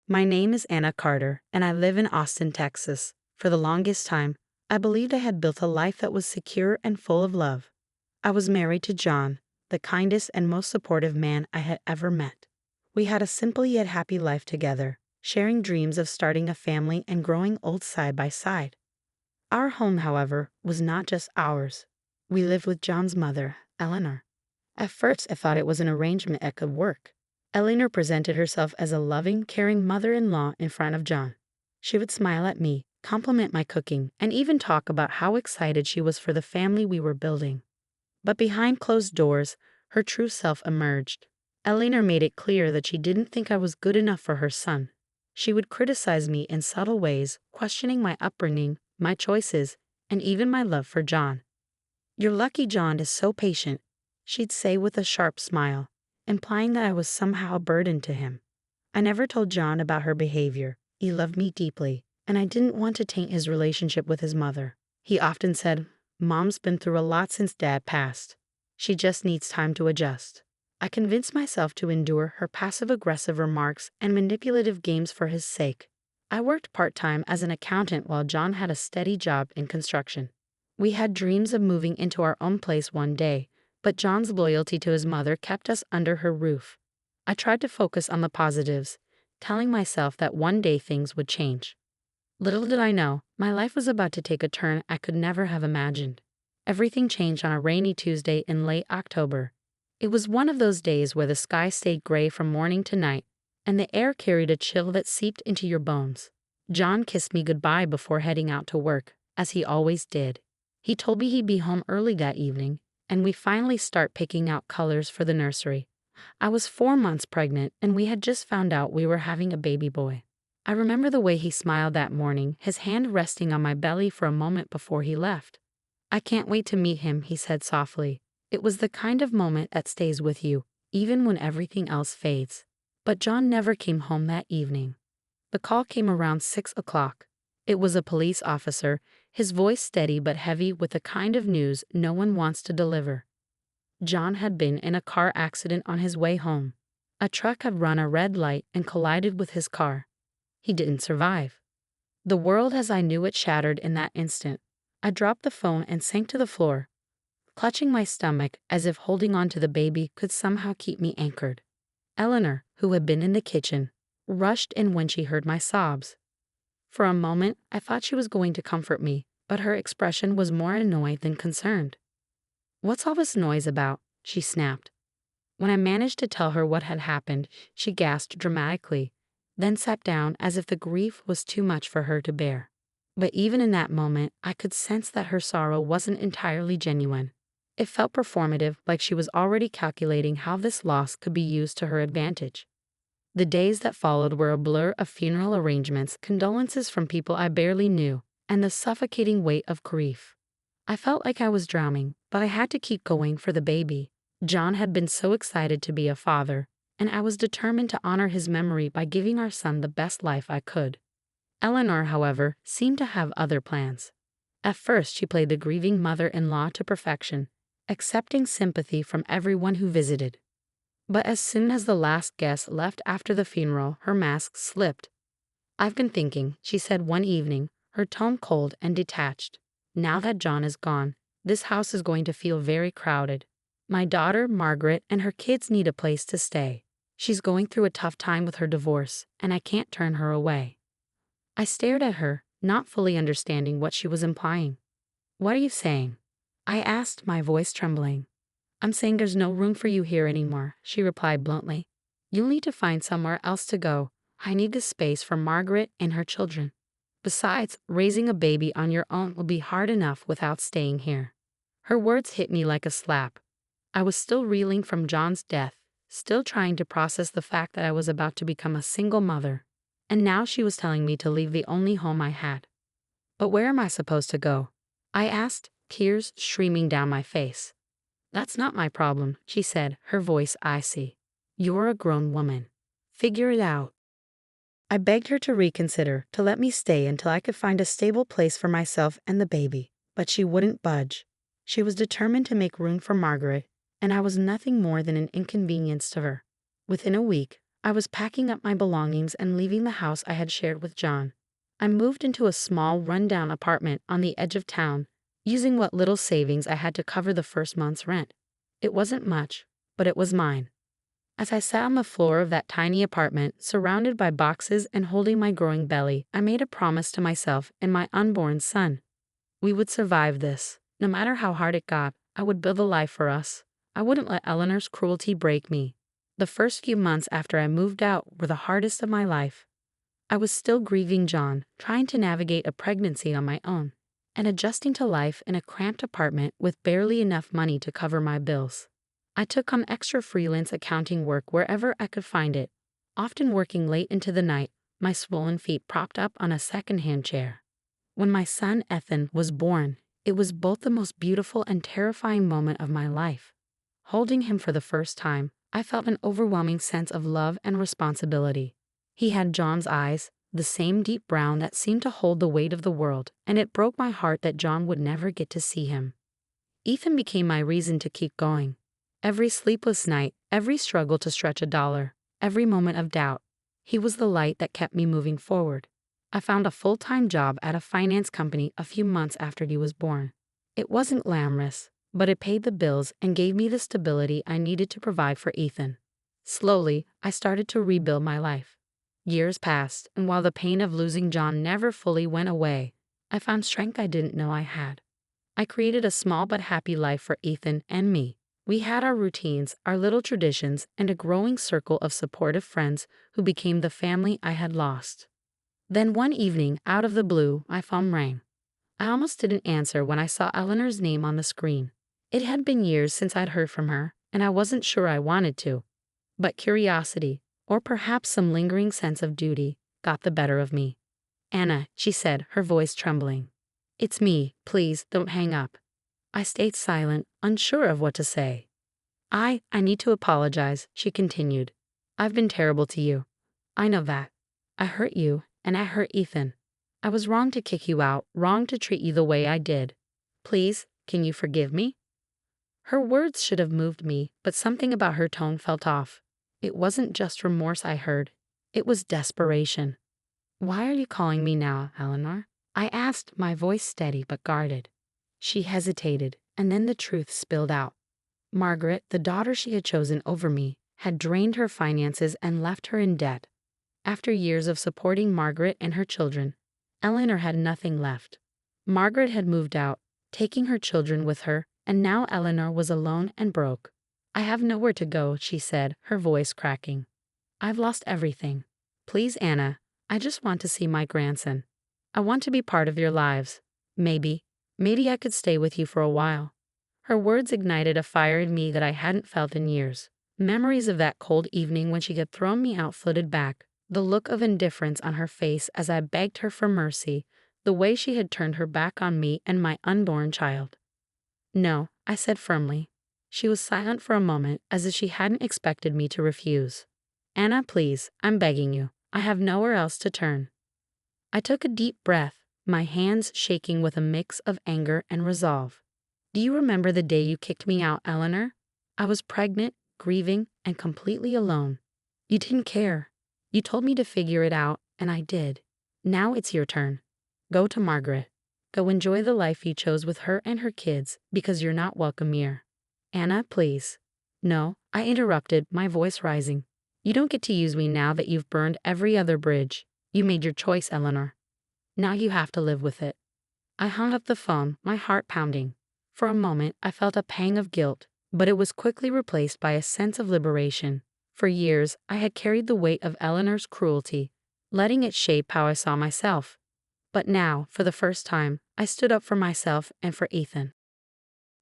My name is Anna Carter, and I live in Austin, Texas. For the longest time, I believed I had built a life that was secure and full of love. I was married to John, the kindest and most supportive man I had ever met. We had a simple yet happy life together, sharing dreams of starting a family and growing old side by side. Our home, however, was not just ours. We lived with John's mother, Eleanor. At first, I thought it was an arrangement that could work. Eleanor presented herself as a loving, caring mother-in-law in front of John. She would smile at me, compliment my cooking, and even talk about how excited she was for the family we were building. But behind closed doors, her true self emerged. Eleanor made it clear that she didn't think I was good enough for her son. She would criticize me in subtle ways, questioning my upbringing, my choices, and even my love for John. "You're lucky John is so patient," she'd say with a sharp smile, implying that I was somehow a burden to him. I never told John about her behavior. He loved me deeply, and I didn't want to taint his relationship with his mother. He often said, "Mom's been through a lot since Dad passed. She just needs time to adjust." I convinced myself to endure her passive-aggressive remarks and manipulative games for his sake. I worked part-time as an accountant while John had a steady job in construction. We had dreams of moving into our own place one day, but John's loyalty to his mother kept us under her roof. I tried to focus on the positives, telling myself that one day things would change. Little did I know, my life was about to take a turn I could never have imagined. Everything changed on a rainy Tuesday in late October. It was one of those days where the sky stayed gray from morning to night, and the air carried a chill that seeped into your bones. John kissed me goodbye before heading out to work, as he always did. He told me he'd be home early that evening, and we finally start picking out colors for the nursery. I was 4 months pregnant, and we had just found out we were having a baby boy. I remember the way he smiled that morning, his hand resting on my belly for a moment before he left. "I can't wait to meet him," he said softly. It was the kind of moment that stays with you, even when everything else fades. But John never came home that evening. The call came around 6 o'clock. It was a police officer, his voice steady but heavy with the kind of news no one wants to deliver. John had been in a car accident on his way home. A truck had run a red light and collided with his car. He didn't survive. The world as I knew it shattered in that instant. I dropped the phone and sank to the floor, clutching my stomach as if holding on to the baby could somehow keep me anchored. Eleanor, who had been in the kitchen, rushed in when she heard my sobs. For a moment, I thought she was going to comfort me, but her expression was more annoyed than concerned. "What's all this noise about?" she snapped. When I managed to tell her what had happened, she gasped dramatically, then sat down as if the grief was too much for her to bear. But even in that moment, I could sense that her sorrow wasn't entirely genuine. It felt performative, like she was already calculating how this loss could be used to her advantage. The days that followed were a blur of funeral arrangements, condolences from people I barely knew, and the suffocating weight of grief. I felt like I was drowning, but I had to keep going for the baby. John had been so excited to be a father, and I was determined to honor his memory by giving our son the best life I could. Eleanor, however, seemed to have other plans. At first, she played the grieving mother-in-law to perfection, accepting sympathy from everyone who visited. But as soon as the last guest left after the funeral, her mask slipped. "I've been thinking," she said one evening, her tone cold and detached. "Now that John is gone, this house is going to feel very crowded. My daughter, Margaret, and her kids need a place to stay. She's going through a tough time with her divorce, and I can't turn her away." I stared at her, not fully understanding what she was implying. "What are you saying?" I asked, my voice trembling. "I'm saying there's no room for you here anymore," she replied bluntly. "You'll need to find somewhere else to go. I need the space for Margaret and her children. Besides, raising a baby on your own will be hard enough without staying here." Her words hit me like a slap. I was still reeling from John's death, still trying to process the fact that I was about to become a single mother. And now she was telling me to leave the only home I had. "But where am I supposed to go?" I asked, tears streaming down my face. "That's not my problem," she said, her voice icy. "You're a grown woman. Figure it out." I begged her to reconsider, to let me stay until I could find a stable place for myself and the baby, but she wouldn't budge. She was determined to make room for Margaret, and I was nothing more than an inconvenience to her. Within a week, I was packing up my belongings and leaving the house I had shared with John. I moved into a small, run-down apartment on the edge of town, using what little savings I had to cover the first month's rent. It wasn't much, but it was mine. As I sat on the floor of that tiny apartment, surrounded by boxes and holding my growing belly, I made a promise to myself and my unborn son. We would survive this. No matter how hard it got, I would build a life for us. I wouldn't let Eleanor's cruelty break me. The first few months after I moved out were the hardest of my life. I was still grieving John, trying to navigate a pregnancy on my own, and adjusting to life in a cramped apartment with barely enough money to cover my bills. I took on extra freelance accounting work wherever I could find it, often working late into the night, my swollen feet propped up on a second-hand chair. When my son Ethan was born, it was both the most beautiful and terrifying moment of my life. Holding him for the first time, I felt an overwhelming sense of love and responsibility. He had John's eyes, the same deep brown that seemed to hold the weight of the world, and it broke my heart that John would never get to see him. Ethan became my reason to keep going. Every sleepless night, every struggle to stretch a dollar, every moment of doubt, he was the light that kept me moving forward. I found a full-time job at a finance company a few months after he was born. It wasn't glamorous, but it paid the bills and gave me the stability I needed to provide for Ethan. Slowly, I started to rebuild my life. Years passed, and while the pain of losing John never fully went away, I found strength I didn't know I had. I created a small but happy life for Ethan and me. We had our routines, our little traditions, and a growing circle of supportive friends who became the family I had lost. Then one evening, out of the blue, my phone rang. I almost didn't answer when I saw Eleanor's name on the screen. It had been years since I'd heard from her, and I wasn't sure I wanted to. But curiosity, or perhaps some lingering sense of duty, got the better of me. "Anna," she said, her voice trembling. "It's me, please don't hang up." I stayed silent, unsure of what to say. I need to apologize," she continued. "I've been terrible to you. I know that. I hurt you, and I hurt Ethan. I was wrong to kick you out, wrong to treat you the way I did. Please, can you forgive me?" Her words should have moved me, but something about her tone felt off. It wasn't just remorse I heard. It was desperation. "Why are you calling me now, Eleanor?" I asked, my voice steady but guarded. She hesitated, and then the truth spilled out. Margaret, the daughter she had chosen over me, had drained her finances and left her in debt. After years of supporting Margaret and her children, Eleanor had nothing left. Margaret had moved out, taking her children with her, and now Eleanor was alone and broke. "I have nowhere to go," she said, her voice cracking. "I've lost everything. Please, Anna, I just want to see my grandson. I want to be part of your lives. Maybe I could stay with you for a while." Her words ignited a fire in me that I hadn't felt in years. Memories of that cold evening when she had thrown me out flooded back, the look of indifference on her face as I begged her for mercy, the way she had turned her back on me and my unborn child. "No," I said firmly. She was silent for a moment, as if she hadn't expected me to refuse. "Anna, please, I'm begging you. I have nowhere else to turn." I took a deep breath, my hands shaking with a mix of anger and resolve. "Do you remember the day you kicked me out, Eleanor? I was pregnant, grieving, and completely alone. You didn't care. You told me to figure it out, and I did. Now it's your turn. Go to Margaret. Go enjoy the life you chose with her and her kids, because you're not welcome here." "Anna, please." "No," I interrupted, my voice rising. "You don't get to use me now that you've burned every other bridge. You made your choice, Eleanor. Now you have to live with it." I hung up the phone, my heart pounding. For a moment, I felt a pang of guilt, but it was quickly replaced by a sense of liberation. For years, I had carried the weight of Eleanor's cruelty, letting it shape how I saw myself. But now, for the first time, I stood up for myself and for Ethan.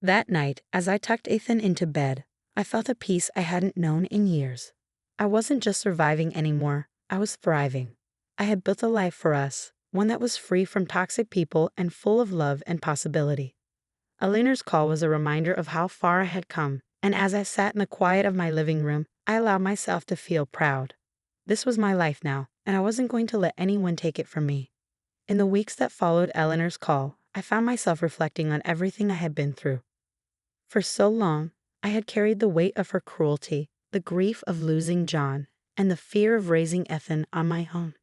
That night, as I tucked Ethan into bed, I felt a peace I hadn't known in years. I wasn't just surviving anymore, I was thriving. I had built a life for us, one that was free from toxic people and full of love and possibility. Eleanor's call was a reminder of how far I had come, and as I sat in the quiet of my living room, I allowed myself to feel proud. This was my life now, and I wasn't going to let anyone take it from me. In the weeks that followed Eleanor's call, I found myself reflecting on everything I had been through. For so long, I had carried the weight of her cruelty, the grief of losing John, and the fear of raising Ethan on my own.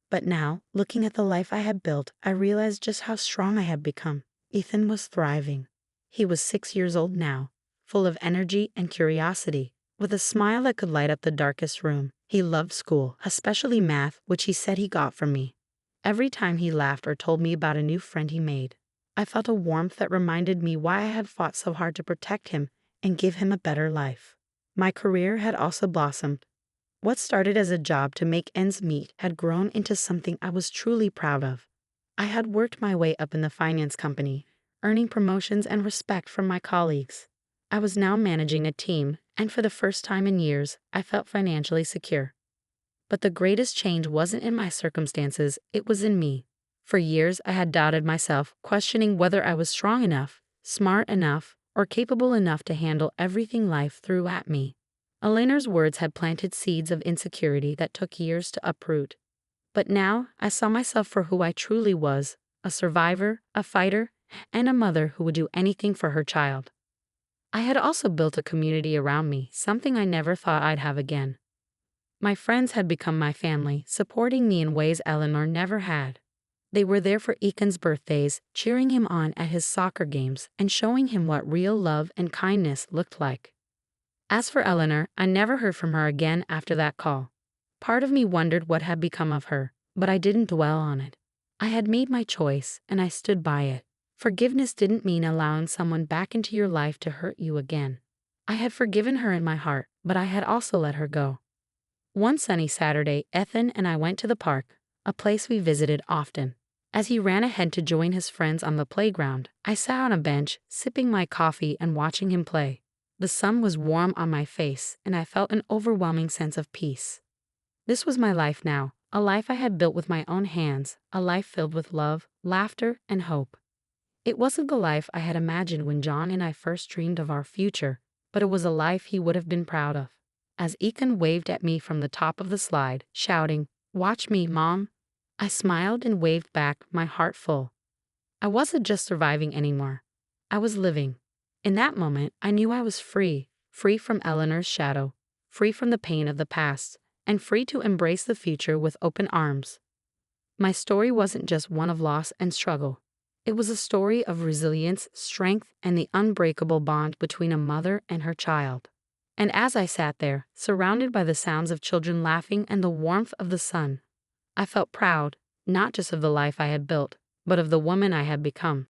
But now, looking at the life I had built, I realized just how strong I had become. Ethan was thriving. He was 6 years old now, full of energy and curiosity, with a smile that could light up the darkest room. He loved school, especially math, which he said he got from me. Every time he laughed or told me about a new friend he made, I felt a warmth that reminded me why I had fought so hard to protect him and give him a better life. My career had also blossomed. What started as a job to make ends meet had grown into something I was truly proud of. I had worked my way up in the finance company, earning promotions and respect from my colleagues. I was now managing a team, and for the first time in years, I felt financially secure. But the greatest change wasn't in my circumstances, it was in me. For years, I had doubted myself, questioning whether I was strong enough, smart enough, or capable enough to handle everything life threw at me. Eleanor's words had planted seeds of insecurity that took years to uproot. But now I saw myself for who I truly was, a survivor, a fighter, and a mother who would do anything for her child. I had also built a community around me, something I never thought I'd have again. My friends had become my family, supporting me in ways Eleanor never had. They were there for Eakin's birthdays, cheering him on at his soccer games, and showing him what real love and kindness looked like. As for Eleanor, I never heard from her again after that call. Part of me wondered what had become of her, but I didn't dwell on it. I had made my choice, and I stood by it. Forgiveness didn't mean allowing someone back into your life to hurt you again. I had forgiven her in my heart, but I had also let her go. One sunny Saturday, Ethan and I went to the park, a place we visited often. As he ran ahead to join his friends on the playground, I sat on a bench, sipping my coffee and watching him play. The sun was warm on my face, and I felt an overwhelming sense of peace. This was my life now, a life I had built with my own hands, a life filled with love, laughter, and hope. It wasn't the life I had imagined when John and I first dreamed of our future, but it was a life he would have been proud of. As Eakin waved at me from the top of the slide, shouting, "Watch me, Mom," I smiled and waved back, my heart full. I wasn't just surviving anymore. I was living. In that moment, I knew I was free, free from Eleanor's shadow, free from the pain of the past, and free to embrace the future with open arms. My story wasn't just one of loss and struggle. It was a story of resilience, strength, and the unbreakable bond between a mother and her child. And as I sat there, surrounded by the sounds of children laughing and the warmth of the sun, I felt proud, not just of the life I had built, but of the woman I had become.